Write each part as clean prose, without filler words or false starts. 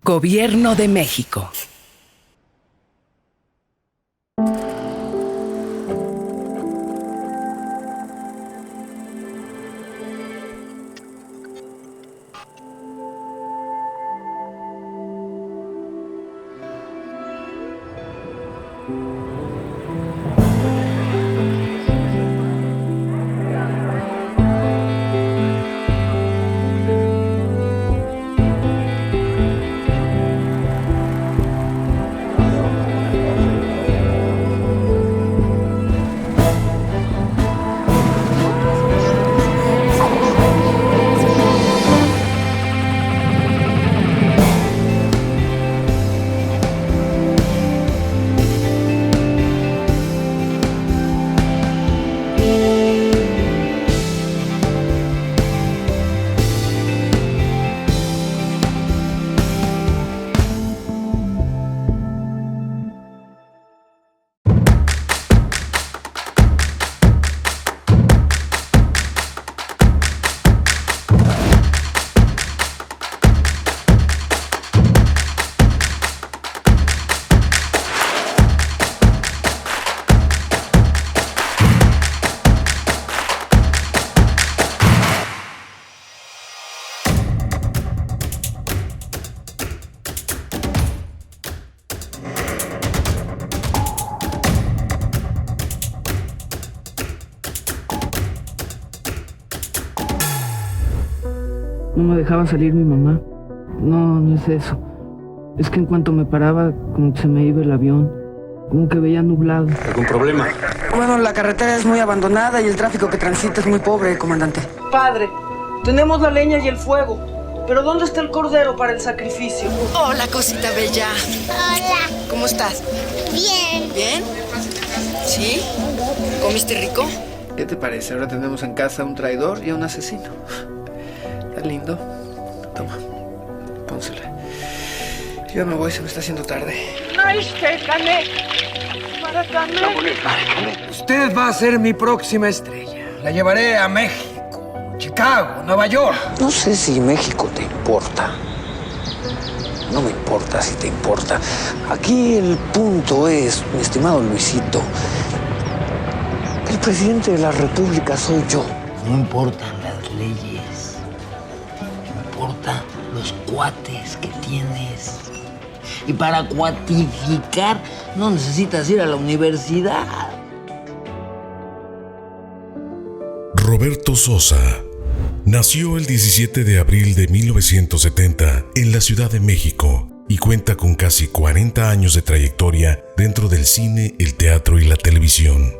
Gobierno de México. No me dejaba salir mi mamá. No es eso. Es que en cuanto me paraba, como que se me iba el avión. Como que veía nublado. ¿Algún problema? Bueno, la carretera es muy abandonada y el tráfico que transita es muy pobre, comandante. Padre, tenemos la leña y el fuego, pero ¿dónde está el cordero para el sacrificio? Hola, cosita bella. Hola. ¿Cómo estás? Bien. ¿Bien? ¿Sí? ¿Comiste rico? ¿Qué te parece? Ahora tenemos en casa un traidor y a un asesino. Está lindo. Toma, pónsela. Yo me voy, se me está haciendo tarde. Usted va a ser mi próxima estrella. La llevaré a México, Chicago, Nueva York. No sé si México te importa. No me importa si te importa. Aquí el punto es, mi estimado Luisito, que el presidente de la República soy yo. No importan las leyes. Importan los cuates que tienes. Y para cuatificar no necesitas ir a la universidad. Roberto Sosa nació el 17 de abril de 1970 en la Ciudad de México y cuenta con casi 40 años de trayectoria dentro del cine, el teatro y la televisión.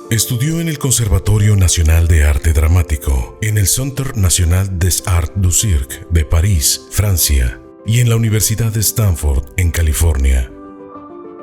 Estudió en el Conservatorio Nacional de Arte Dramático, en el Centre National des Arts du Cirque de París, Francia, y en la Universidad de Stanford, en California.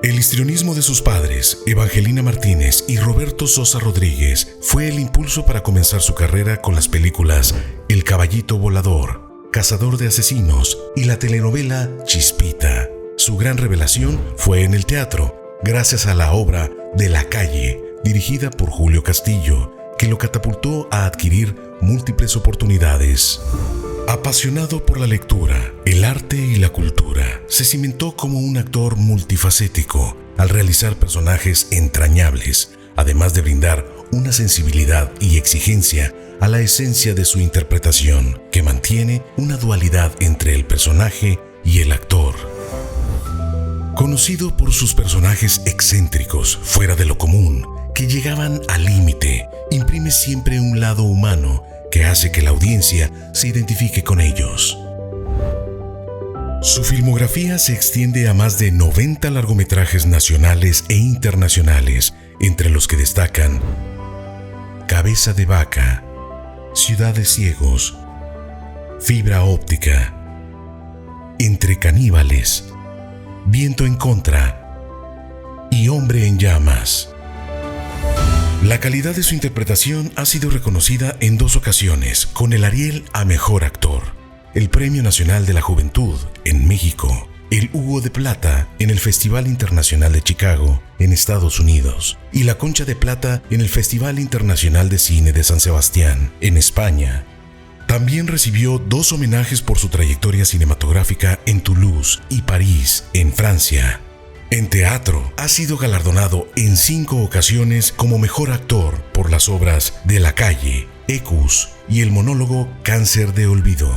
El histrionismo de sus padres, Evangelina Martínez y Roberto Sosa Rodríguez, fue el impulso para comenzar su carrera con las películas El Caballito Volador, Cazador de Asesinos y la telenovela Chispita. Su gran revelación fue en el teatro, gracias a la obra De la Calle, dirigida por Julio Castillo, que lo catapultó a adquirir múltiples oportunidades. Apasionado por la lectura, el arte y la cultura, se cimentó como un actor multifacético al realizar personajes entrañables, además de brindar una sensibilidad y exigencia a la esencia de su interpretación, que mantiene una dualidad entre el personaje y el actor. Conocido por sus personajes excéntricos, fuera de lo común, que llegaban al límite, imprime siempre un lado humano que hace que la audiencia se identifique con ellos. Su filmografía se extiende a más de 90 largometrajes nacionales e internacionales, entre los que destacan Cabeza de Vaca, Ciudad de Ciegos, Fibra Óptica, Entre Caníbales, Viento en Contra y Hombre en Llamas. La calidad de su interpretación ha sido reconocida en 2 ocasiones con el Ariel a Mejor Actor, el Premio Nacional de la Juventud en México, el Hugo de Plata en el Festival Internacional de Chicago en Estados Unidos y la Concha de Plata en el Festival Internacional de Cine de San Sebastián en España. También recibió 2 homenajes por su trayectoria cinematográfica en Toulouse y París, en Francia. En teatro, ha sido galardonado en 5 ocasiones como mejor actor por las obras De la calle, Ecus y el monólogo Cáncer de olvido.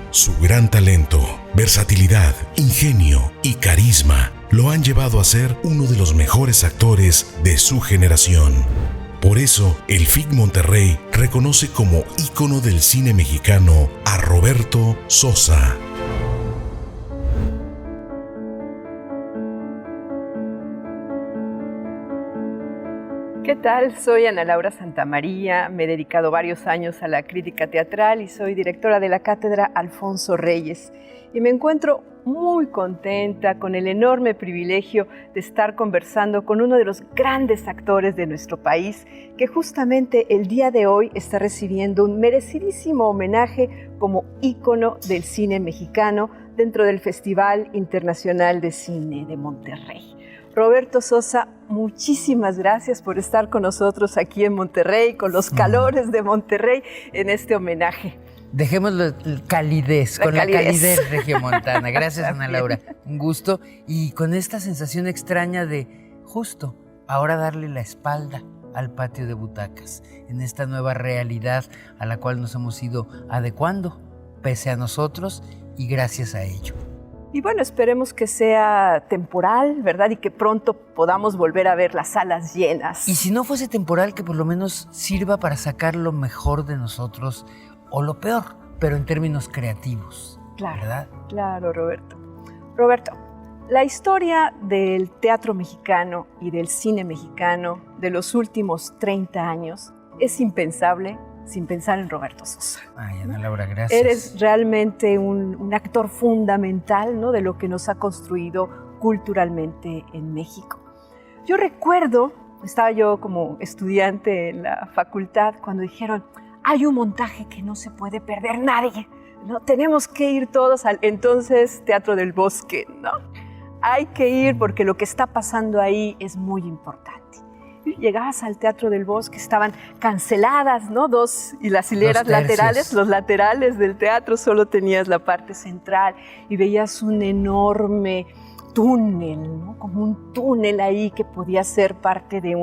Su gran talento, versatilidad, ingenio y carisma lo han llevado a ser uno de los mejores actores de su generación. Por eso, el FIC Monterrey reconoce como ícono del cine mexicano a Roberto Sosa. ¿Qué tal? Soy Ana Laura Santamaría, me he dedicado varios años a la crítica teatral y soy directora de la Cátedra Alfonso Reyes. Y me encuentro muy contenta con el enorme privilegio de estar conversando con uno de los grandes actores de nuestro país, que justamente el día de hoy está recibiendo un merecidísimo homenaje como ícono del cine mexicano dentro del Festival Internacional de Cine de Monterrey. Roberto Sosa, muchísimas gracias por estar con nosotros aquí en Monterrey, con los calores de Monterrey, en este homenaje. Dejémoslo calidez, con la calidez regiomontana. Gracias, Ana Laura. Un gusto. Y con esta sensación extraña de justo ahora darle la espalda al patio de butacas, en esta nueva realidad a la cual nos hemos ido adecuando, pese a nosotros y gracias a ello. Y bueno, esperemos que sea temporal, ¿verdad? Y que pronto podamos volver a ver las salas llenas. Y si no fuese temporal, que por lo menos sirva para sacar lo mejor de nosotros o lo peor, pero en términos creativos, claro, ¿verdad? Claro, Roberto. Roberto, la historia del teatro mexicano y del cine mexicano de los últimos 30 años es impensable sin pensar en Roberto Sosa. Ay, Ana Laura, gracias. Eres realmente un actor fundamental, ¿no?, de lo que nos ha construido culturalmente en México. Yo recuerdo, estaba yo como estudiante en la facultad, cuando dijeron, hay un montaje que no se puede perder nadie, ¿no? Tenemos que ir todos al entonces Teatro del Bosque, ¿no? Hay que ir porque lo que está pasando ahí es muy importante. Llegabas al Teatro del Bosque, estaban canceladas, ¿no? Y las hileras laterales, los laterales del teatro, solo tenías la parte central y veías un enorme túnel, ¿no? Como un túnel ahí que podía ser parte de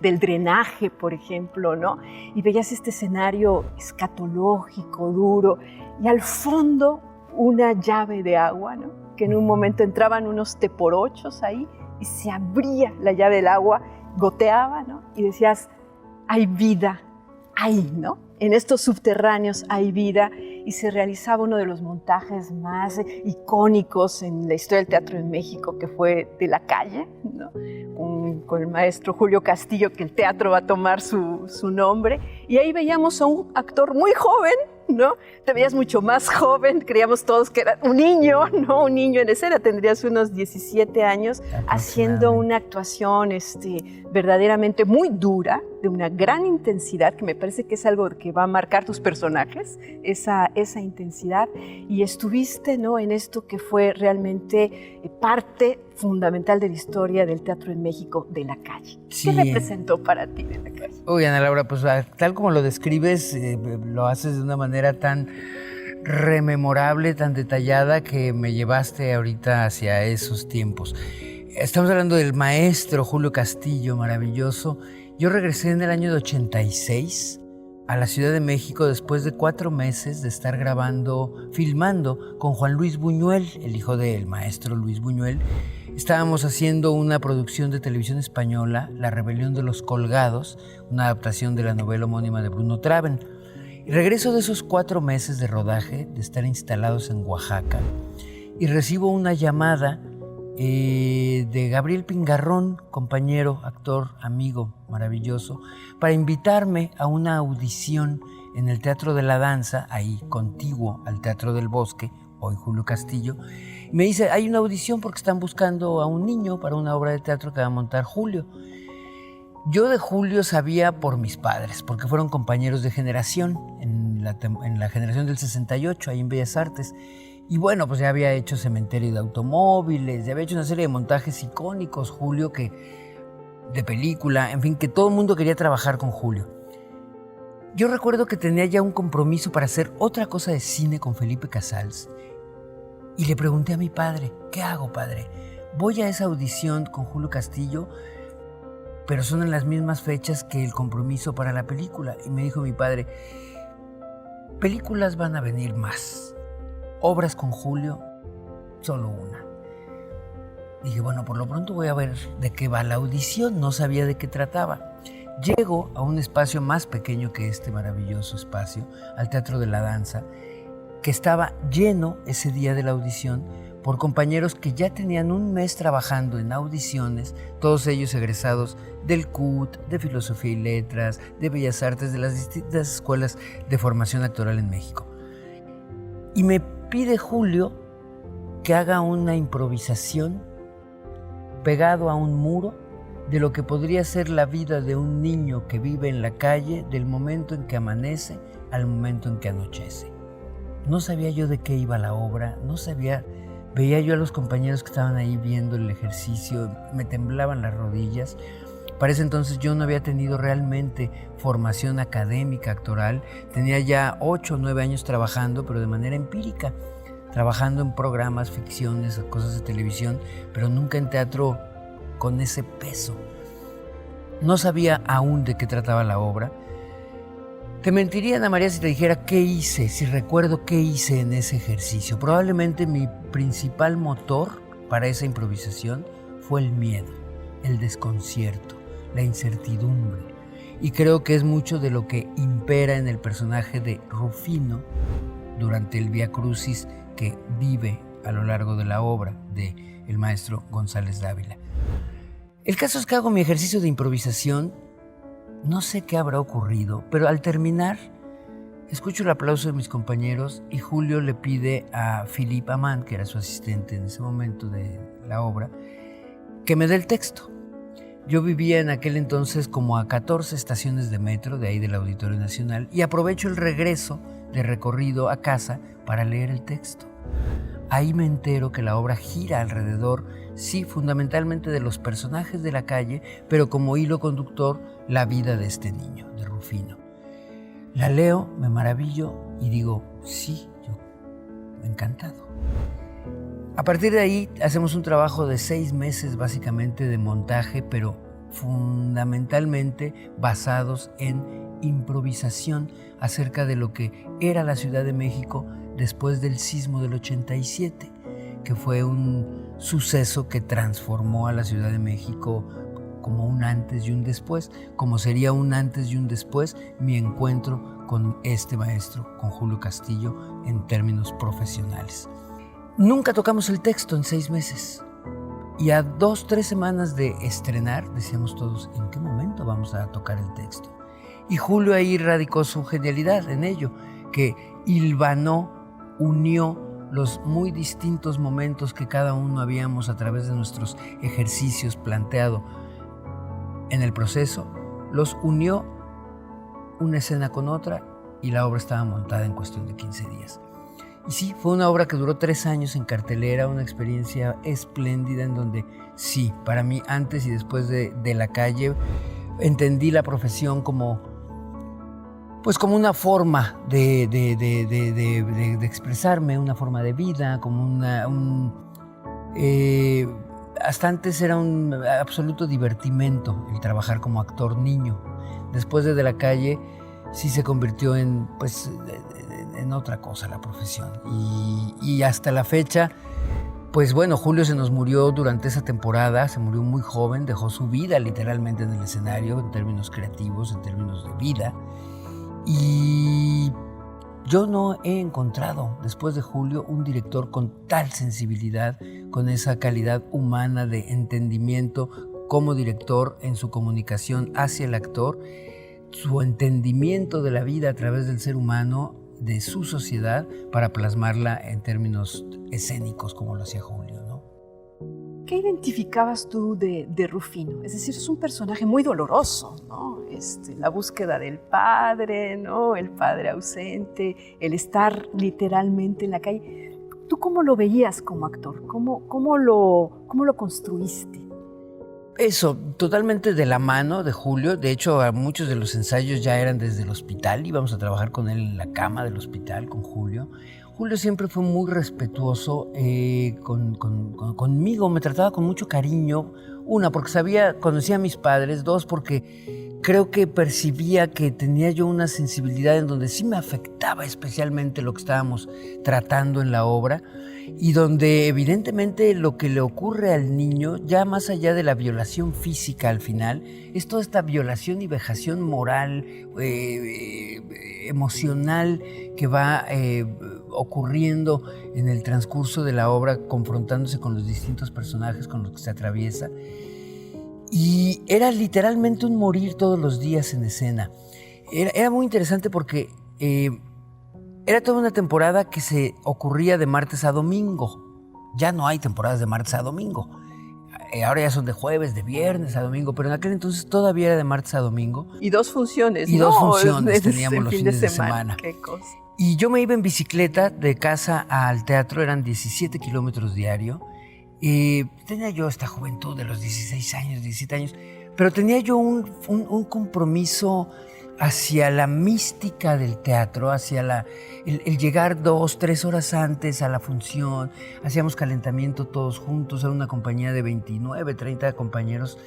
del drenaje, por ejemplo, ¿no? Y veías este escenario escatológico, duro, y al fondo una llave de agua, ¿no? Que en un momento entraban unos teporochos ahí y se abría la llave del agua, goteaba, ¿no? Y decías, hay vida ahí, ¿no? En estos subterráneos hay vida, y se realizaba uno de los montajes más icónicos en la historia del teatro en México, que fue De la calle, ¿no? Con el maestro Julio Castillo, que el teatro va a tomar su nombre, y ahí veíamos a un actor muy joven, ¿no? Te veías mucho más joven, creíamos todos que era un niño, ¿no? Un niño en escena, tendrías unos 17 años, haciendo una actuación verdaderamente muy dura, de una gran intensidad, que me parece que es algo que va a marcar tus personajes, esa intensidad, y estuviste, ¿no?, en esto que fue realmente parte fundamental de la historia del teatro en México, De la calle. Sí. ¿Qué representó para ti De la calle? Uy, Ana Laura, pues tal como lo describes, lo haces de una manera tan rememorable, tan detallada, que me llevaste ahorita hacia esos tiempos. Estamos hablando del maestro Julio Castillo, maravilloso. Yo regresé en el año de 86 a la Ciudad de México después de 4 meses de estar filmando con Juan Luis Buñuel, el hijo del maestro Luis Buñuel. Estábamos haciendo una producción de televisión española, La rebelión de los colgados, una adaptación de la novela homónima de Bruno Traven. Y regreso de esos 4 meses de rodaje, de estar instalados en Oaxaca, y recibo una llamada de Gabriel Pingarrón, compañero, actor, amigo maravilloso, para invitarme a una audición en el Teatro de la Danza, ahí contiguo al Teatro del Bosque, hoy Julio Castillo. Y me dice, hay una audición porque están buscando a un niño para una obra de teatro que va a montar Julio. Yo de Julio sabía por mis padres, porque fueron compañeros de generación en la generación del 68, ahí en Bellas Artes. Y bueno, pues ya había hecho Cementerio de Automóviles, ya había hecho una serie de montajes icónicos, Julio, de película, en fin, que todo el mundo quería trabajar con Julio. Yo recuerdo que tenía ya un compromiso para hacer otra cosa de cine con Felipe Casals y le pregunté a mi padre, ¿qué hago, padre? Voy a esa audición con Julio Castillo, pero son en las mismas fechas que el compromiso para la película. Y me dijo mi padre, películas van a venir más, obras con Julio, solo una. Dije, bueno, por lo pronto voy a ver de qué va la audición, no sabía de qué trataba. Llego a un espacio más pequeño que este maravilloso espacio, al Teatro de la Danza, que estaba lleno ese día de la audición por compañeros que ya tenían un mes trabajando en audiciones, todos ellos egresados del CUT, de Filosofía y Letras, de Bellas Artes, de las distintas escuelas de formación actoral en México. Y me pide Julio que haga una improvisación pegado a un muro de lo que podría ser la vida de un niño que vive en la calle del momento en que amanece al momento en que anochece. No sabía yo de qué iba la obra, no sabía, veía yo a los compañeros que estaban ahí viendo el ejercicio, me temblaban las rodillas. Para ese entonces yo no había tenido realmente formación académica actoral, tenía ya 8 o 9 años trabajando, pero de manera empírica, trabajando en programas, ficciones, cosas de televisión, pero nunca en teatro con ese peso. No sabía aún de qué trataba la obra. Te mentiría, Ana María, si te dijera qué hice, si recuerdo qué hice en ese ejercicio. Probablemente mi principal motor para esa improvisación fue el miedo, el desconcierto, la incertidumbre. Y creo que es mucho de lo que impera en el personaje de Rufino durante el Vía Crucis que vive a lo largo de la obra del maestro González Dávila. El caso es que hago mi ejercicio de improvisación, no sé qué habrá ocurrido, pero al terminar escucho el aplauso de mis compañeros y Julio le pide a Philippe Amand, que era su asistente en ese momento de la obra, que me dé el texto. Yo vivía en aquel entonces como a 14 estaciones de metro de ahí del Auditorio Nacional y aprovecho el regreso de recorrido a casa para leer el texto. Ahí me entero que la obra gira alrededor, sí, fundamentalmente de los personajes de la calle, pero como hilo conductor, la vida de este niño, de Rufino. La leo, me maravillo y digo, sí, yo, encantado. A partir de ahí hacemos un trabajo de 6 meses básicamente de montaje, pero fundamentalmente basados en improvisación acerca de lo que era la Ciudad de México después del sismo del 87, que fue un suceso que transformó a la Ciudad de México como un antes y un después, como sería un antes y un después mi encuentro con este maestro, con Julio Castillo, en términos profesionales. Nunca tocamos el texto en 6 meses. Y a 2 o 3 semanas de estrenar, decíamos todos, ¿en qué momento vamos a tocar el texto? Y Julio ahí radicó su genialidad en ello, que hilvanó, unió los muy distintos momentos que cada uno habíamos a través de nuestros ejercicios planteado en el proceso, los unió una escena con otra y la obra estaba montada en cuestión de 15 días. Y sí, fue una obra que duró 3 años en cartelera, una experiencia espléndida en donde sí, para mí antes y después de la calle entendí la profesión como una forma de expresarme, una forma de vida, como hasta antes era un absoluto divertimento el trabajar como actor niño. Después de la calle sí se convirtió en otra cosa la profesión. Y hasta la fecha, pues bueno, Julio se nos murió durante esa temporada, se murió muy joven, dejó su vida literalmente en el escenario, en términos creativos, en términos de vida. Y yo no he encontrado, después de Julio, un director con tal sensibilidad, con esa calidad humana de entendimiento como director en su comunicación hacia el actor, su entendimiento de la vida a través del ser humano, de su sociedad, para plasmarla en términos escénicos como lo hacía Julio, ¿no? ¿Qué identificabas tú de Rufino? Es decir, es un personaje muy doloroso, ¿no? La búsqueda del padre, ¿no? El padre ausente, el estar literalmente en la calle. ¿Tú cómo lo veías como actor? ¿Cómo lo construiste? Eso, totalmente de la mano de Julio. De hecho, muchos de los ensayos ya eran desde el hospital. Íbamos a trabajar con él en la cama del hospital, con Julio. Julio siempre fue muy respetuoso conmigo. Me trataba con mucho cariño. Una, porque conocía a mis padres. Dos, porque creo que percibía que tenía yo una sensibilidad en donde sí me afectaba especialmente lo que estábamos tratando en la obra. Y donde evidentemente lo que le ocurre al niño, ya más allá de la violación física al final, es toda esta violación y vejación moral, emocional que va ocurriendo en el transcurso de la obra, confrontándose con los distintos personajes con los que se atraviesa. Y era literalmente un morir todos los días en escena. Era muy interesante porque era toda una temporada que se ocurría de martes a domingo. Ya no hay temporadas de martes a domingo. Ahora ya son de jueves, de viernes a domingo, pero en aquel entonces todavía era de martes a domingo. Y 2 funciones. Y 2 funciones teníamos los fines de semana. Qué cosa. Y yo me iba en bicicleta de casa al teatro, eran 17 kilómetros diario. Tenía yo esta juventud de los 16 años, 17 años, pero tenía yo un compromiso hacia la mística del teatro, hacia el llegar 2, 3 horas antes a la función. Hacíamos calentamiento todos juntos, era una compañía de 29, 30 compañeros,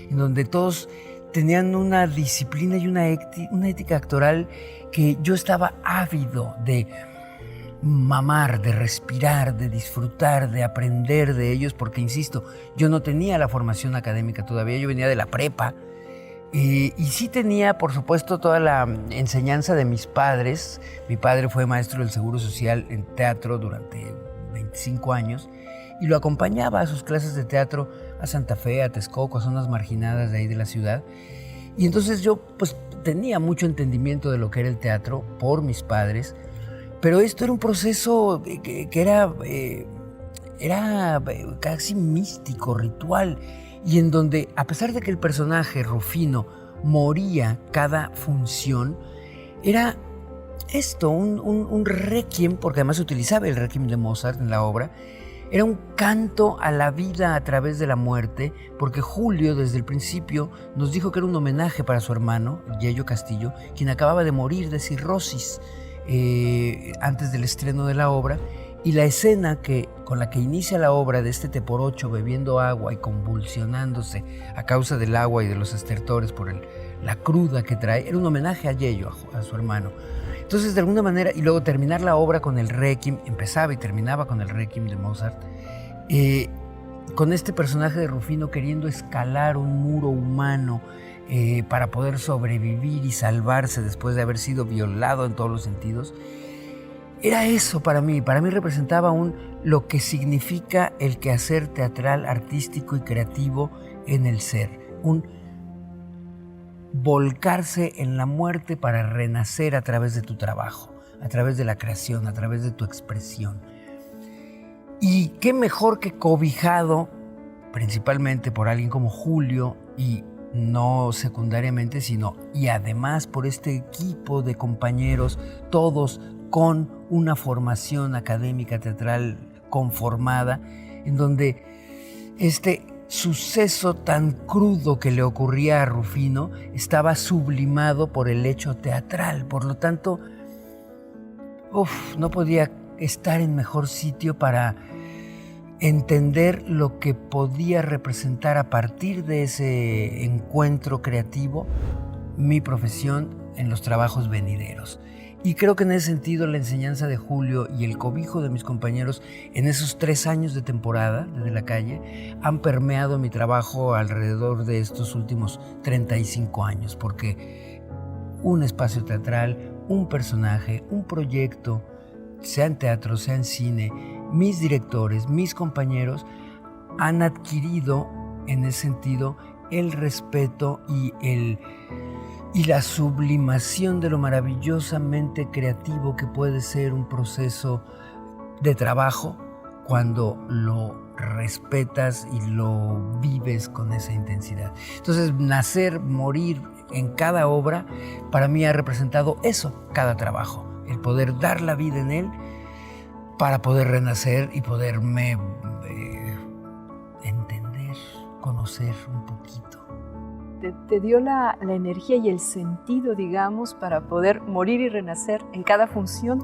en donde todos tenían una disciplina y una ética actoral que yo estaba ávido de mamar, de respirar, de disfrutar, de aprender de ellos, porque, insisto, yo no tenía la formación académica todavía, yo venía de la prepa. Y sí tenía, por supuesto, toda la enseñanza de mis padres. Mi padre fue maestro del Seguro Social en teatro durante 25 años y lo acompañaba a sus clases de teatro a Santa Fe, a Texcoco, a zonas marginadas de ahí de la ciudad. Y entonces yo pues tenía mucho entendimiento de lo que era el teatro por mis padres, pero esto era un proceso que era casi místico, ritual, y en donde, a pesar de que el personaje Rufino moría cada función, era esto, un requiem, porque además se utilizaba el requiem de Mozart en la obra. Era un canto a la vida a través de la muerte, porque Julio desde el principio nos dijo que era un homenaje para su hermano, Yello Castillo, quien acababa de morir de cirrosis antes del estreno de la obra. Y la escena con la que inicia la obra de este teporocho bebiendo agua y convulsionándose a causa del agua y de los estertores por la cruda que trae, era un homenaje a Yello, a su hermano. Entonces, de alguna manera, y luego terminar la obra con el requiem, empezaba y terminaba con el requiem de Mozart, con este personaje de Rufino queriendo escalar un muro humano para poder sobrevivir y salvarse después de haber sido violado en todos los sentidos. Era eso para mí representaba lo que significa el quehacer teatral, artístico y creativo en el ser, un volcarse en la muerte para renacer a través de tu trabajo, a través de la creación, a través de tu expresión. Y qué mejor que cobijado principalmente por alguien como Julio, y no secundariamente, sino y además por este equipo de compañeros, todos con una formación académica teatral conformada, en donde este suceso tan crudo que le ocurría a Rufino estaba sublimado por el hecho teatral. Por lo tanto, no podía estar en mejor sitio para entender lo que podía representar a partir de ese encuentro creativo mi profesión en los trabajos venideros. Y creo que en ese sentido la enseñanza de Julio y el cobijo de mis compañeros en esos 3 años de temporada desde la calle han permeado mi trabajo alrededor de estos últimos 35 años, porque un espacio teatral, un personaje, un proyecto, sea en teatro, sea en cine, mis directores, mis compañeros han adquirido en ese sentido el respeto y la sublimación de lo maravillosamente creativo que puede ser un proceso de trabajo cuando lo respetas y lo vives con esa intensidad. Entonces, nacer, morir en cada obra, para mí ha representado eso, cada trabajo, el poder dar la vida en él para poder renacer y poderme entender conocer un poquito. Te dio la energía y el sentido, digamos, para poder morir y renacer en cada función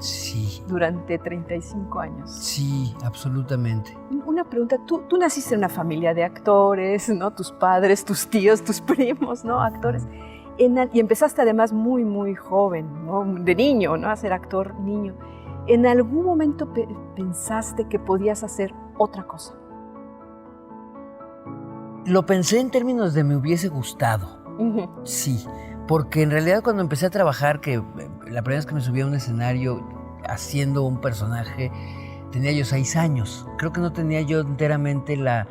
durante 35 años. Sí, absolutamente. Una pregunta, tú naciste en una familia de actores, ¿no? Tus padres, tus tíos, tus primos, ¿no? Actores. Y empezaste además muy, muy joven, ¿no? De niño, ¿no? A ser actor niño. ¿En algún momento pensaste que podías hacer otra cosa? Lo pensé en términos de me hubiese gustado. Sí, porque en realidad cuando empecé a trabajar, que la primera vez que me subí a un escenario haciendo un personaje, tenía yo 6 años. Creo que no tenía yo enteramente la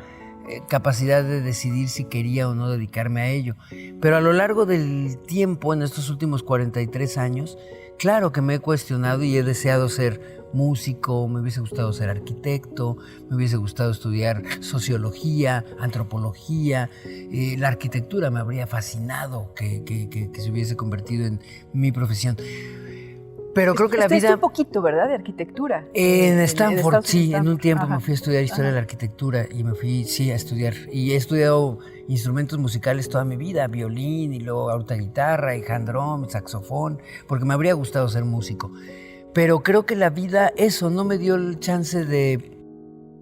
capacidad de decidir si quería o no dedicarme a ello. Pero a lo largo del tiempo, en estos últimos 43 años, claro que me he cuestionado y he deseado ser músico, me hubiese gustado ser arquitecto, me hubiese gustado estudiar sociología, antropología, la arquitectura me habría fascinado que se hubiese convertido en mi profesión. Pero creo que la vida... un poquito, ¿verdad?, de arquitectura. En Stanford, sí, en un tiempo Ajá. me fui a estudiar historia de la arquitectura y me fui, a estudiar. Y he estudiado instrumentos musicales toda mi vida, violín y luego ahorita guitarra y hand drum, saxofón, porque me habría gustado ser músico. Pero creo que la vida, eso, no me dio el chance de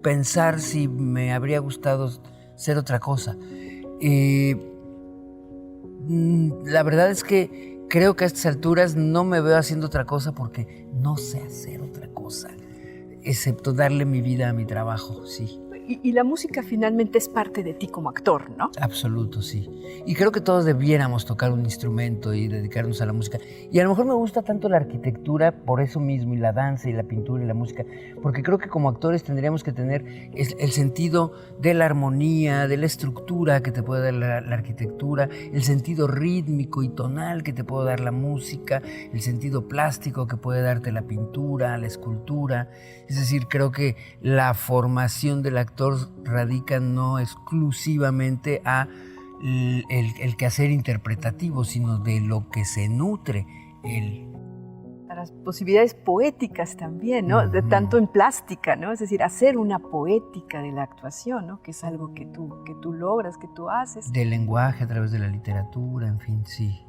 pensar si me habría gustado ser otra cosa. La verdad es que creo que a estas alturas no me veo haciendo otra cosa porque no sé hacer otra cosa, excepto darle mi vida a mi trabajo, sí. Y la música finalmente es parte de ti como actor, ¿no? Absoluto, sí. Y creo que todos debiéramos tocar un instrumento y dedicarnos a la música. Y a lo mejor me gusta tanto la arquitectura por eso mismo, y la danza y la pintura y la música, porque creo que como actores tendríamos que tener el sentido de la armonía, de la estructura que te puede dar la arquitectura, el sentido rítmico y tonal que te puede dar la música, el sentido plástico que puede darte la pintura, la escultura. Es decir, creo que la formación del actor radica no exclusivamente a el quehacer interpretativo, sino de lo que se nutre él. A las posibilidades poéticas también, ¿no? De tanto en plástica, ¿no? Es decir, hacer una poética de la actuación, ¿no? Que es algo que tú logras, que tú haces. Del lenguaje a través de la literatura, en fin, sí.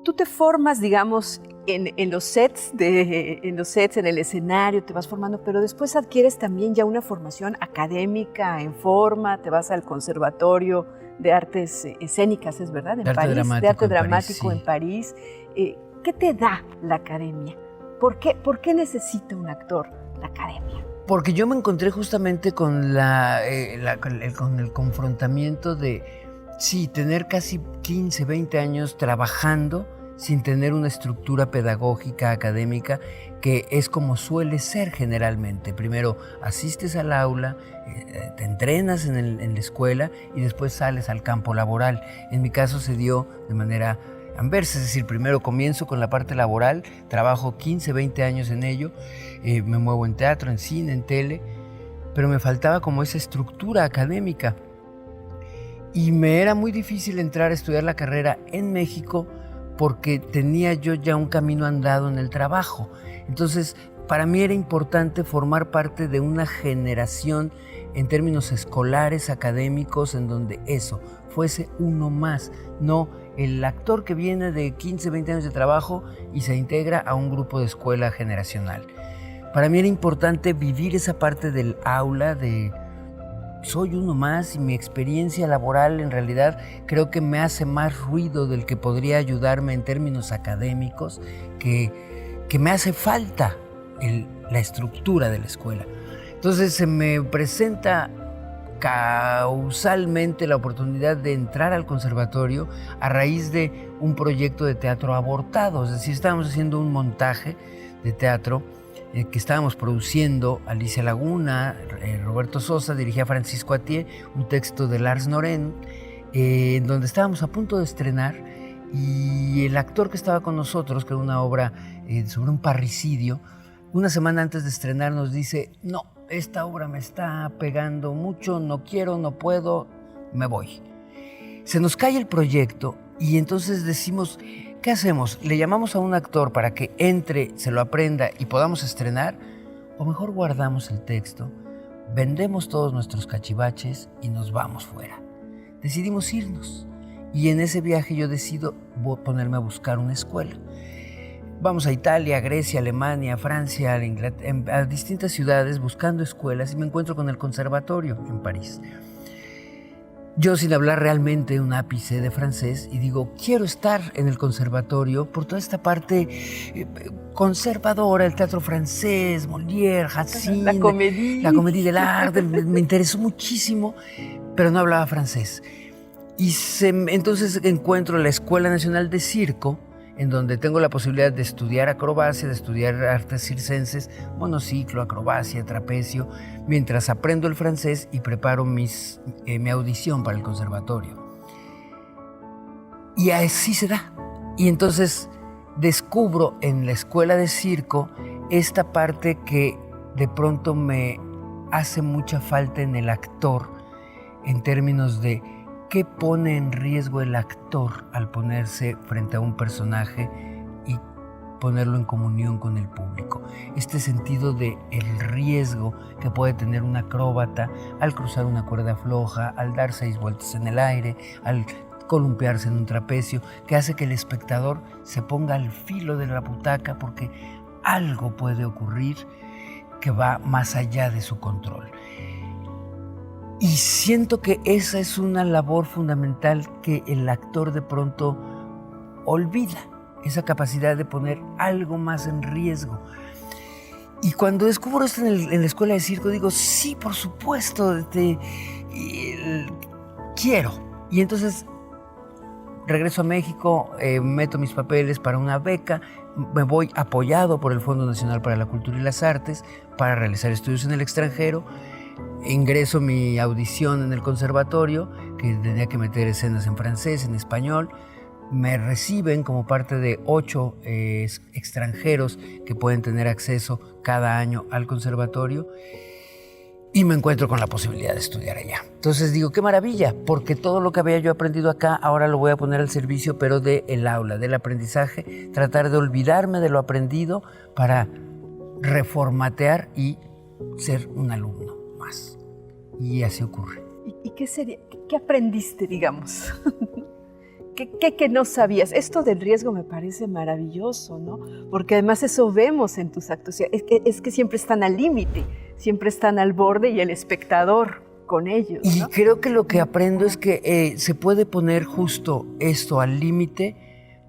Tú te formas, digamos, en los sets, en el escenario, te vas formando, pero después adquieres también ya una formación académica en forma, te vas al Conservatorio de Artes Escénicas, ¿es verdad? En París, de Arte Dramático en París. ¿Qué te da la academia? ¿Por qué necesita un actor la academia? Porque yo me encontré justamente con con el confrontamiento de, sí, tener casi 15, 20 años trabajando sin tener una estructura pedagógica, académica, que es como suele ser generalmente. Primero asistes al aula, te entrenas en la escuela y después sales al campo laboral. En mi caso se dio de manera anversa, es decir, primero comienzo con la parte laboral, trabajo 15, 20 años en ello, me muevo en teatro, en cine, en tele, pero me faltaba como esa estructura académica. Y me era muy difícil entrar a estudiar la carrera en México porque tenía yo ya un camino andado en el trabajo. Entonces, para mí era importante formar parte de una generación en términos escolares, académicos, en donde eso fuese uno más, no el actor que viene de 15, 20 años de trabajo y se integra a un grupo de escuela generacional. Para mí era importante vivir esa parte del aula, de soy uno más, y mi experiencia laboral en realidad creo que me hace más ruido del que podría ayudarme en términos académicos, que me hace falta la estructura de la escuela. Entonces se me presenta causalmente la oportunidad de entrar al conservatorio a raíz de un proyecto de teatro abortado. Es decir, estábamos haciendo un montaje de teatro que estábamos produciendo Alicia Laguna, Roberto Sosa, dirigía Francisco Atié, un texto de Lars Norén, en donde estábamos a punto de estrenar, y el actor que estaba con nosotros, que era una obra sobre un parricidio, una semana antes de estrenar nos dice: no, esta obra me está pegando mucho, no quiero, no puedo, me voy. Se nos cae el proyecto y entonces decimos, ¿qué hacemos? ¿Le llamamos a un actor para que entre, se lo aprenda y podamos estrenar? ¿O mejor guardamos el texto, vendemos todos nuestros cachivaches y nos vamos fuera. Decidimos irnos y en ese viaje yo decido ponerme a buscar una escuela. Vamos a Italia, a Grecia, a Alemania, a Francia, a distintas ciudades buscando escuelas y me encuentro con el conservatorio en París. Yo sin hablar realmente un ápice de francés y digo, quiero estar en el conservatorio por toda esta parte conservadora, el teatro francés, Molière, Racine, la comédie de l'art, me interesó muchísimo, pero no hablaba francés. Y entonces encuentro la Escuela Nacional de Circo, en donde tengo la posibilidad de estudiar acrobacia, de estudiar artes circenses, monociclo, acrobacia, trapecio, mientras aprendo el francés y preparo mi audición para el conservatorio. Y así se da. Y entonces descubro en la escuela de circo esta parte que de pronto me hace mucha falta en el actor, en términos de ¿qué pone en riesgo el actor al ponerse frente a un personaje y ponerlo en comunión con el público? Este sentido de el riesgo que puede tener un acróbata al cruzar una cuerda floja, al dar 6 vueltas en el aire, al columpiarse en un trapecio, que hace que el espectador se ponga al filo de la butaca porque algo puede ocurrir que va más allá de su control. Y siento que esa es una labor fundamental que el actor de pronto olvida, esa capacidad de poner algo más en riesgo. Y cuando descubro esto en la escuela de circo, digo, sí, por supuesto, quiero. Y entonces regreso a México, meto mis papeles para una beca, me voy apoyado por el Fondo Nacional para la Cultura y las Artes para realizar estudios en el extranjero. Ingreso mi audición en el conservatorio, que tenía que meter escenas en francés, en español. Me reciben como parte de 8 extranjeros que pueden tener acceso cada año al conservatorio y me encuentro con la posibilidad de estudiar allá. Entonces digo, qué maravilla, porque todo lo que había yo aprendido acá ahora lo voy a poner al servicio, pero del aula, del aprendizaje, tratar de olvidarme de lo aprendido para reformatear y ser un alumno más. Y así ocurre. ¿Y qué aprendiste, digamos? ¿Qué no sabías? Esto del riesgo me parece maravilloso, ¿no? Porque además eso vemos en tus actos. Es que siempre están al límite, siempre están al borde y el espectador con ellos, ¿no? Y creo que lo que aprendo es que se puede poner justo esto al límite,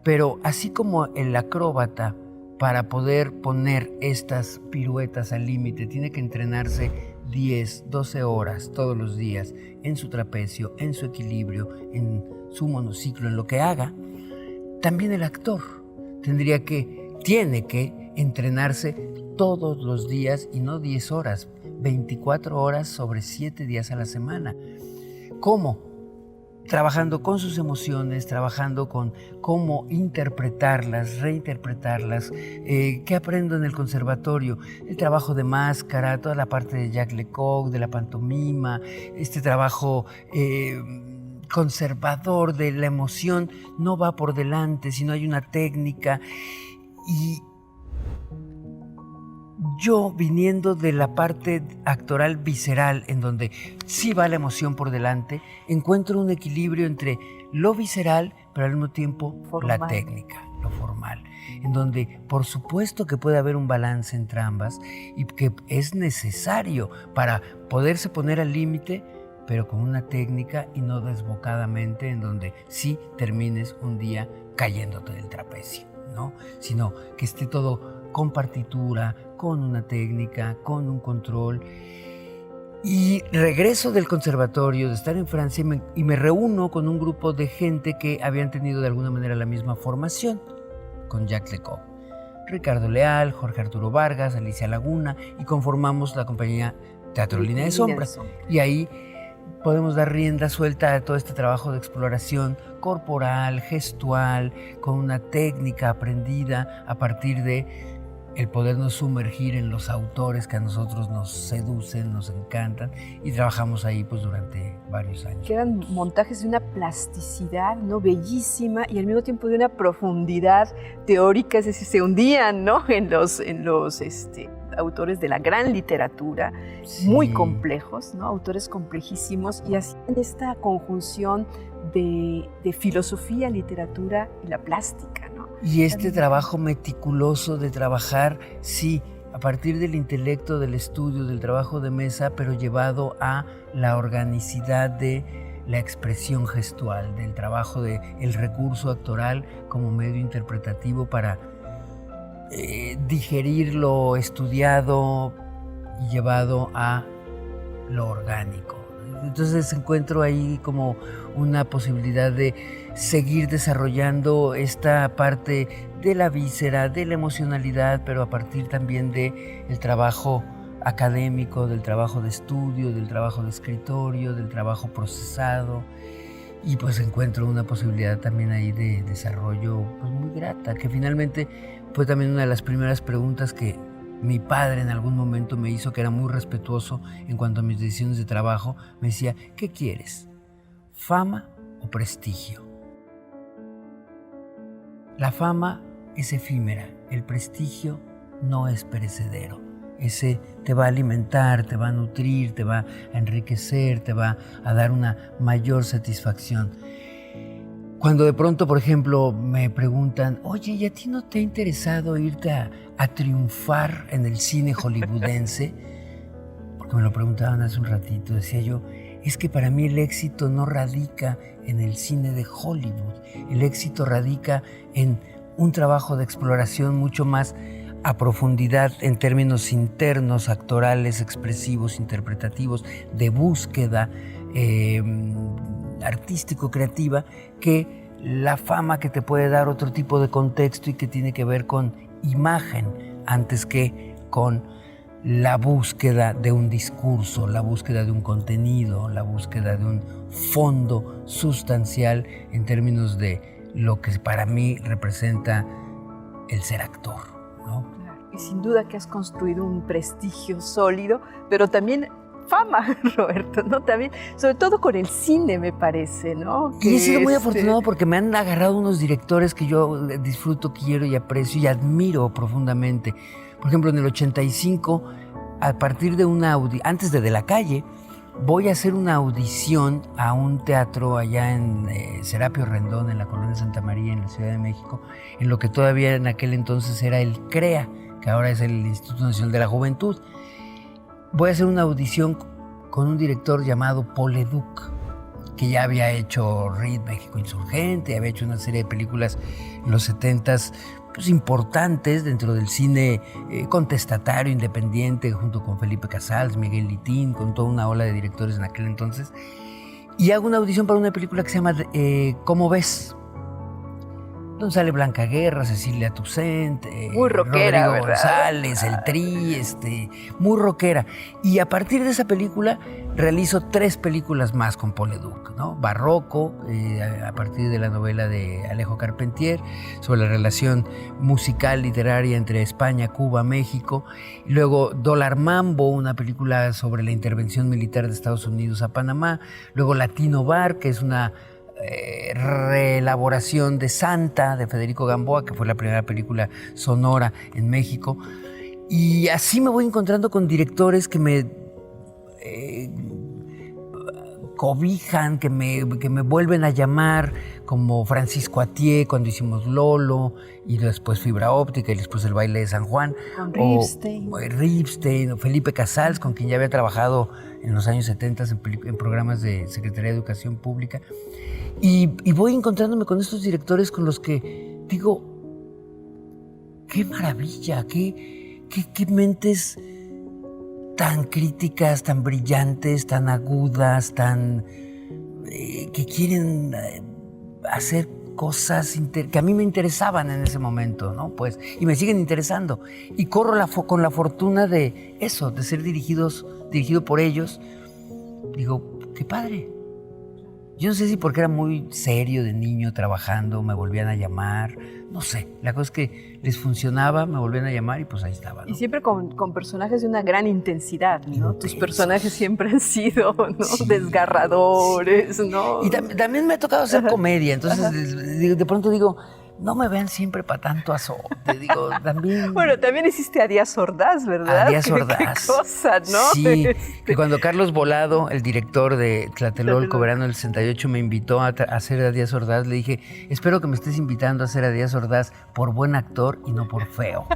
pero así como el acróbata, para poder poner estas piruetas al límite, tiene que entrenarse 10, 12 horas todos los días en su trapecio, en su equilibrio, en su monociclo, en lo que haga. También el actor tiene que entrenarse todos los días y no 10 horas, 24 horas sobre 7 días a la semana. ¿Cómo? Trabajando con sus emociones, trabajando con cómo interpretarlas, reinterpretarlas. ¿Qué aprendo en el conservatorio? El trabajo de máscara, toda la parte de Jacques Lecoq, de la pantomima, este trabajo conservador de la emoción no va por delante, sino hay una técnica. Y yo, viniendo de la parte actoral visceral, en donde sí va la emoción por delante, encuentro un equilibrio entre lo visceral, pero al mismo tiempo la técnica, lo formal, en donde por supuesto que puede haber un balance entre ambas y que es necesario para poderse poner al límite, pero con una técnica y no desbocadamente, en donde sí termines un día cayéndote del trapecio, ¿no? Sino que esté todo con partitura, con una técnica, con un control. Y regreso del conservatorio, de estar en Francia, y me reúno con un grupo de gente que habían tenido de alguna manera la misma formación con Jacques Lecoq. Ricardo Leal, Jorge Arturo Vargas, Alicia Laguna, y conformamos la compañía Teatro Línea de Sombra. Y ahí podemos dar rienda suelta a todo este trabajo de exploración corporal, gestual, con una técnica aprendida a partir de el podernos sumergir en los autores que a nosotros nos seducen, nos encantan, y trabajamos ahí pues durante varios años. Que eran montajes de una plasticidad, ¿no? Bellísima, y al mismo tiempo de una profundidad teórica, es decir, se hundían, ¿no? en los autores de la gran literatura, muy complejos, ¿no? Autores complejísimos, y hacían esta conjunción de filosofía, literatura y la plástica, ¿no? Y este trabajo meticuloso de trabajar, sí, a partir del intelecto, del estudio, del trabajo de mesa, pero llevado a la organicidad de la expresión gestual, del trabajo del recurso actoral como medio interpretativo para digerir lo estudiado y llevado a lo orgánico. Entonces encuentro ahí como una posibilidad de seguir desarrollando esta parte de la víscera, de la emocionalidad, pero a partir también del trabajo académico, del trabajo de estudio, del trabajo de escritorio, del trabajo procesado. Y pues encuentro una posibilidad también ahí de desarrollo pues muy grata, que finalmente fue también una de las primeras preguntas que mi padre en algún momento me hizo, que era muy respetuoso en cuanto a mis decisiones de trabajo. Me decía, ¿qué quieres? ¿Fama o prestigio? La fama es efímera, el prestigio no es perecedero. Ese te va a alimentar, te va a nutrir, te va a enriquecer, te va a dar una mayor satisfacción. Cuando de pronto, por ejemplo, me preguntan, oye, ¿y a ti no te ha interesado irte a triunfar en el cine hollywoodense? Porque me lo preguntaban hace un ratito, decía yo, es que para mí el éxito no radica en el cine de Hollywood, el éxito radica en un trabajo de exploración mucho más a profundidad en términos internos, actorales, expresivos, interpretativos, de búsqueda artístico-creativa, que la fama que te puede dar otro tipo de contexto y que tiene que ver con imagen antes que con la búsqueda de un discurso, la búsqueda de un contenido, la búsqueda de un fondo sustancial en términos de lo que para mí representa el ser actor, ¿no? Y sin duda que has construido un prestigio sólido, pero también fama, Roberto, ¿no? También, sobre todo con el cine, me parece, ¿no? Y he sido muy afortunado porque me han agarrado unos directores que yo disfruto, quiero y aprecio y admiro profundamente. Por ejemplo, en el 85, a partir de antes de la Calle, voy a hacer una audición a un teatro allá en Serapio Rendón, en la colonia Santa María, en la Ciudad de México, en lo que todavía en aquel entonces era el CREA, que ahora es el Instituto Nacional de la Juventud. Voy a hacer una audición con un director llamado Paul Leduc, que ya había hecho RID, México Insurgente, había hecho una serie de películas en los 70s pues, importantes dentro del cine contestatario, independiente, junto con Felipe Casals, Miguel Litín, con toda una ola de directores en aquel entonces. Y hago una audición para una película que se llama ¿Cómo ves? Donde sale Blanca Guerra, Cecilia Toussaint, muy rockera, Rodrigo González, el Tri, muy rockera. Y a partir de esa película realizo 3 películas más con Paul Leduc, ¿no? Barroco, a partir de la novela de Alejo Carpentier, sobre la relación musical, literaria entre España, Cuba, México. Y luego Dólar Mambo, una película sobre la intervención militar de Estados Unidos a Panamá. Luego Latino Bar, que es una reelaboración de Santa, de Federico Gamboa, que fue la primera película sonora en México. Y así me voy encontrando con directores que me cobijan, que me vuelven a llamar, como Francisco Atié cuando hicimos Lolo, y después Fibra Óptica, y después El Baile de San Juan. Con Ripstein. Ripstein, o Felipe Casals, con quien ya había trabajado en los años 70 en programas de Secretaría de Educación Pública. Y voy encontrándome con estos directores con los que digo, qué maravilla, qué mentes tan críticas, tan brillantes, tan agudas, que quieren hacer cosas que a mí me interesaban en ese momento, ¿no? Pues, y me siguen interesando. Y corro con la fortuna de eso, de ser dirigido por ellos. Digo, qué padre. Yo no sé si porque era muy serio de niño trabajando, me volvían a llamar, no sé. La cosa es que les funcionaba, me volvían a llamar y pues ahí estaba, ¿no? Y siempre con personajes de una gran intensidad, ¿no? Tus personajes siempre han sido, ¿no? Sí, desgarradores, ¿no? Y también me ha tocado hacer comedia, entonces de pronto digo, no me vean siempre para tanto azote, digo, también... Bueno, también hiciste a Díaz Ordaz, ¿verdad? A Díaz Qué Ordaz. cosa, ¿no? Sí, que cuando Carlos Volado, el director de Tlatelolco, verano del 68, me invitó a hacer a Díaz Ordaz, le dije, espero que me estés invitando a hacer a Díaz Ordaz por buen actor y no por feo,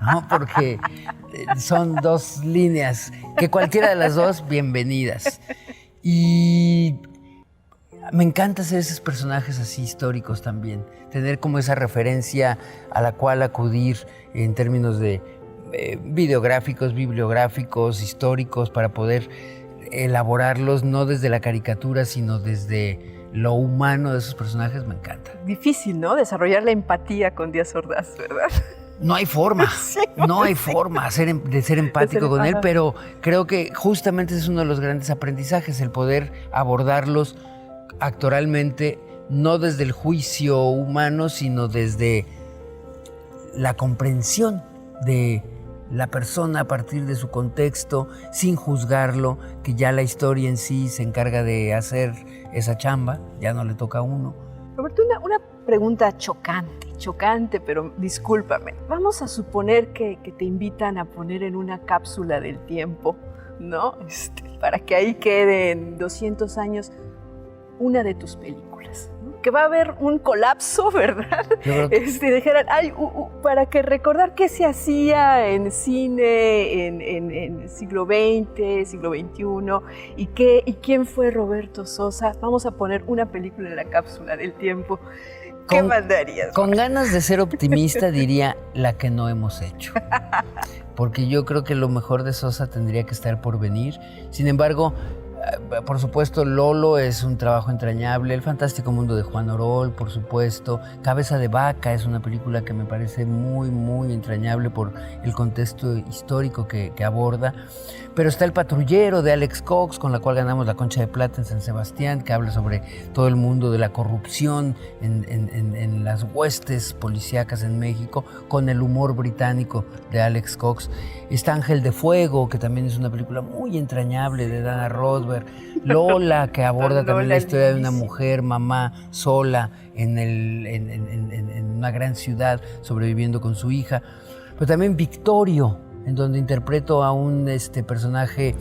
¿no? Porque son dos líneas, que cualquiera de las dos, bienvenidas. Y me encanta hacer esos personajes así históricos también, tener como esa referencia a la cual acudir en términos de videográficos, bibliográficos, históricos, para poder elaborarlos no desde la caricatura, sino desde lo humano de esos personajes, me encanta. Difícil, ¿no? Desarrollar la empatía con Díaz Ordaz, ¿verdad? No hay forma, no hay forma de ser empático con él, pero creo que justamente ese es uno de los grandes aprendizajes, el poder abordarlos actoralmente, no desde el juicio humano, sino desde la comprensión de la persona a partir de su contexto, sin juzgarlo, que ya la historia en sí se encarga de hacer esa chamba, ya no le toca a uno. Roberto, una pregunta chocante, pero discúlpame. Vamos a suponer que te invitan a poner en una cápsula del tiempo, ¿no? Para que ahí queden 200 años una de tus películas, ¿no? Que va a haber un colapso, ¿verdad? Dijeran, para que recordar qué se hacía en cine en siglo XX, siglo XXI, y quién fue Roberto Sosa. Vamos a poner una película en la cápsula del tiempo. ¿Qué mandarías? Con ganas de ser optimista diría la que no hemos hecho. Porque yo creo que lo mejor de Sosa tendría que estar por venir. Sin embargo, por supuesto, Lolo es un trabajo entrañable, El fantástico mundo de Juan Orol, por supuesto, Cabeza de vaca es una película que me parece muy, muy entrañable por el contexto histórico que aborda, pero está El patrullero de Alex Cox, con la cual ganamos la Concha de Plata en San Sebastián, que habla sobre todo el mundo de la corrupción en las huestes policíacas en México, con el humor británico de Alex Cox. Está Ángel de Fuego, que también es una película muy entrañable de Dana Rosberg. Lola, que aborda también la historia de una mujer, mamá, sola en una gran ciudad, sobreviviendo con su hija. Pero también Victorio, en donde interpreto a un personaje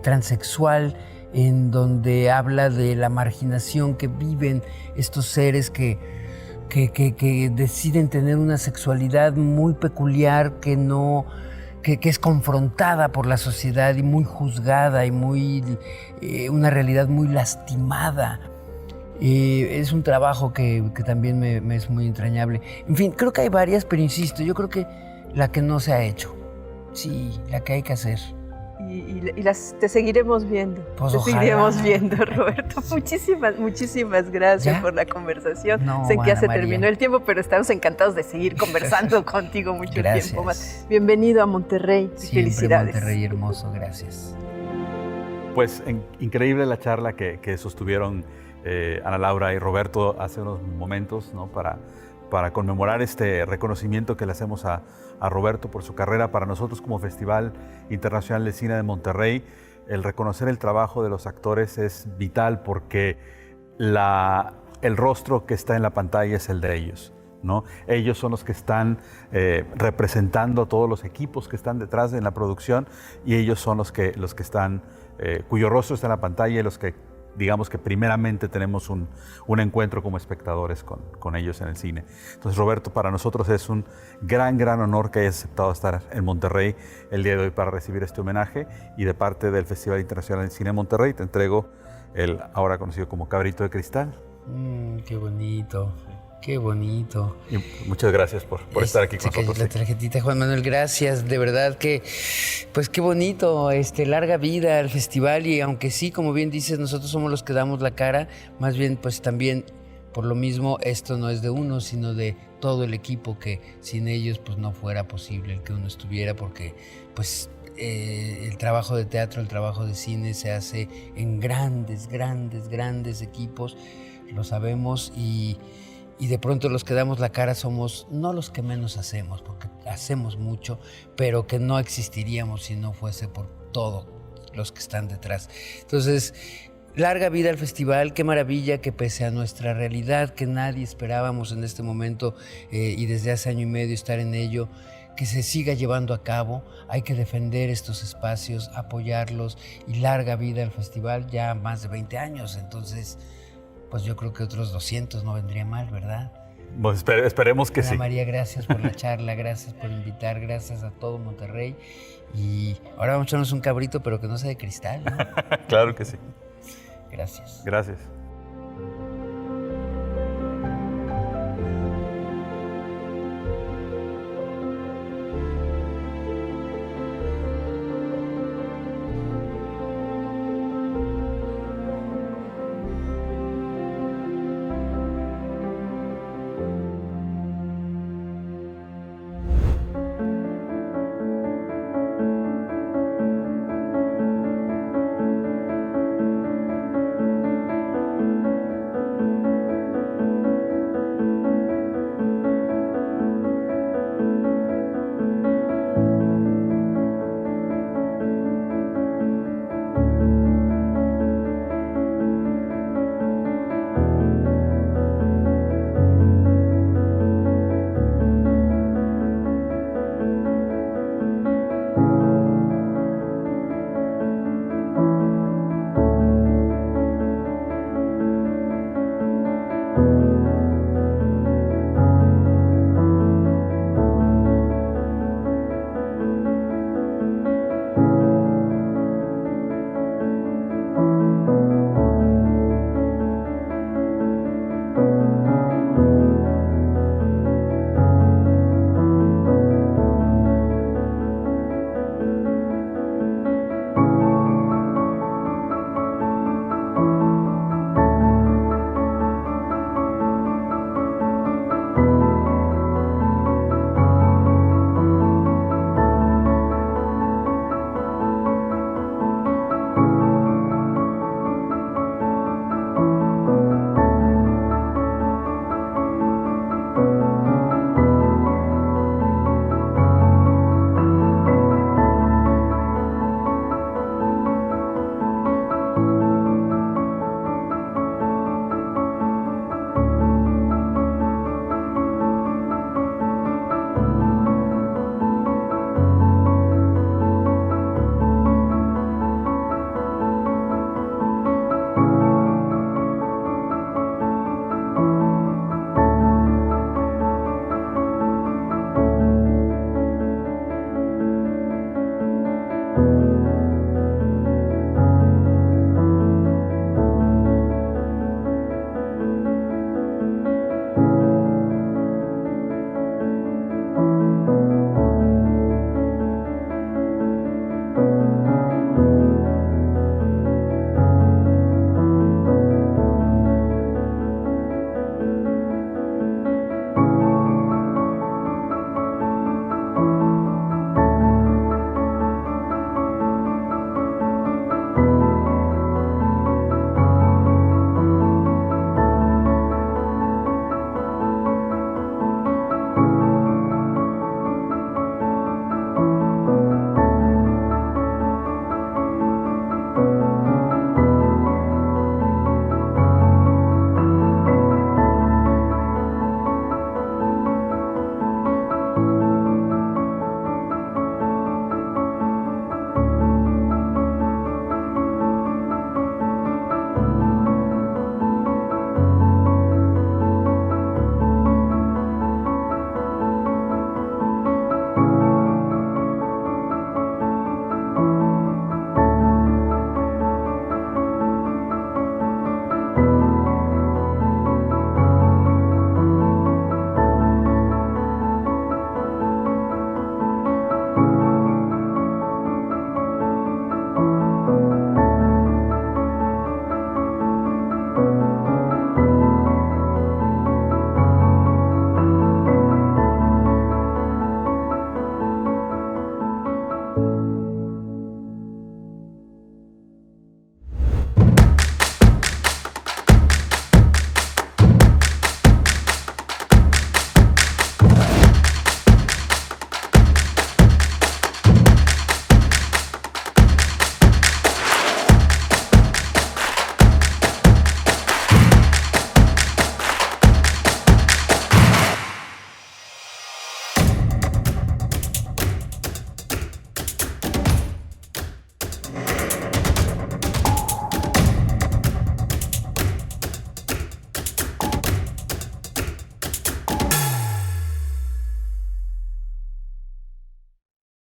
transexual, en donde habla de la marginación que viven estos seres que deciden tener una sexualidad muy peculiar, que es confrontada por la sociedad y muy juzgada y una realidad muy lastimada. Es un trabajo que también me es muy entrañable. En fin, creo que hay varias, pero insisto, yo creo que la que no se ha hecho, sí, la que hay que hacer. Y te seguiremos viendo. Pues te ojalá. seguiremos viendo, Roberto. Muchísimas gracias ¿Ya? por la conversación. No, sé que ya se María. terminó el tiempo, pero estamos encantados de seguir conversando contigo mucho Gracias. tiempo más. Bienvenido a Monterrey. Siempre Felicidades. Monterrey hermoso, gracias. Pues increíble la charla que sostuvieron Ana Laura y Roberto hace unos momentos, ¿no? Para conmemorar este reconocimiento que le hacemos a Roberto por su carrera. Para nosotros como Festival Internacional de Cine de Monterrey, el reconocer el trabajo de los actores es vital, porque el rostro que está en la pantalla es el de ellos, ¿no? Ellos son los que están representando a todos los equipos que están detrás en la producción, y ellos son los que están, cuyo rostro está en la pantalla, y los que, digamos que primeramente tenemos un encuentro como espectadores con ellos en el cine. Entonces, Roberto, para nosotros es un gran honor que hayas aceptado estar en Monterrey el día de hoy para recibir este homenaje, y de parte del Festival Internacional de Cine de Monterrey te entrego el ahora conocido como Cabrito de Cristal. Qué bonito. Qué bonito. Y muchas gracias por estar aquí con nosotros. La tarjetita, Juan Manuel, gracias. De verdad que, pues qué bonito, larga vida al festival, y aunque sí, como bien dices, nosotros somos los que damos la cara, más bien pues también por lo mismo esto no es de uno, sino de todo el equipo, que sin ellos pues no fuera posible el que uno estuviera, porque pues el trabajo de teatro, el trabajo de cine se hace en grandes equipos, lo sabemos, y de pronto los que damos la cara somos no los que menos hacemos, porque hacemos mucho, pero que no existiríamos si no fuese por todos los que están detrás. Entonces, Larga vida al festival, qué maravilla que pese a nuestra realidad, que nadie esperábamos en este momento y desde hace año y medio estar en ello, que se siga llevando a cabo. Hay que defender estos espacios, apoyarlos y larga vida al festival, ya más de 20 años, entonces pues yo creo que otros 200 no vendría mal, ¿verdad? Pues esperemos que Ana sí. María, gracias por la charla, gracias por invitar, gracias a todo Monterrey y ahora vamos a echarnos un cabrito pero que no sea de cristal, ¿no? Claro que sí. Gracias. Gracias.